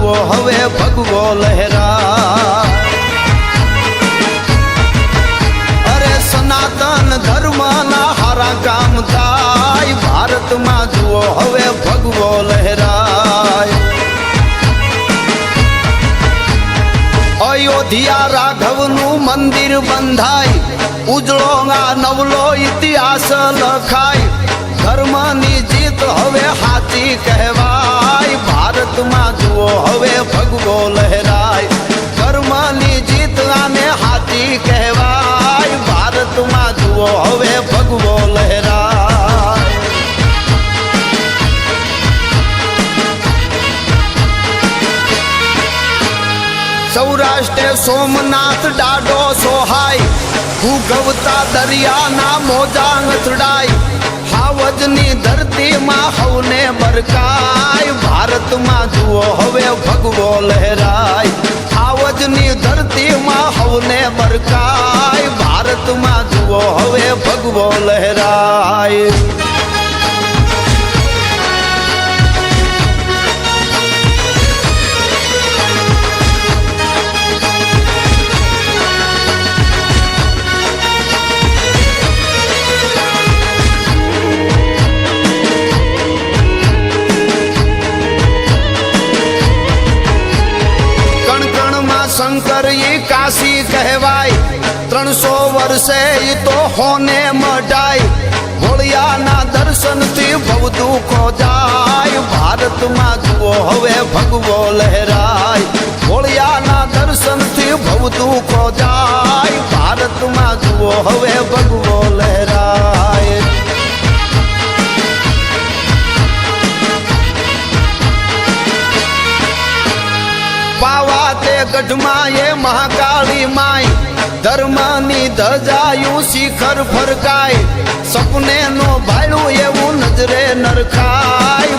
જુઓ હવે ભગવો લહેરા અરે સનાતન ધર્મના હારા કામ થાય ભારતમાં જુઓ હવે ભગવો લહેરાય અયોધ્યા રાઘવનું મંદિર બંધાય ઉજળો આ નવલો ઇતિહાસ લખાય ધર્મની જીત હવે હાથી કહેવાય ભારતમાં જુઓ હવે ભગવો લહેરાય ધર્મની જીત આને હાથી કહેવાય ભારતમાં જુઓ હવે ભગવો લહેરાય સૌરાષ્ટ્ર સોમનાથ ડાડો સોહાય ભૂગવતા દરિયાના મોજા અથડાય હાવજની ધરતીમાં હવને બરકાય ભારતમાં જુઓ હવે ભગવો લહેરાય હાવજની ધરતીમાં હવને બરકાય ભારતમાં જુઓ હવે ભગવો લહેરાય શંકર ઈ કાશી કહેવાય 300 વર્ષે ઈ તો હોને મઢાય ભોળિયાના દર્શનથી ભવ દુઃખો જાય ભારતમાં જુઓ હવે ભગવો લહેરાય ભોળિયાના દર્શનથી ભવ દુઃખો જાય ભારતમાં જુઓ હવે ભગવો લહેરાય પાવા તે ગઢમાં એ મહાકાળી માય ધર્મની ધજાયું શિખર ફરકાય સપને નો ભાડું એવું નજરે નરખાય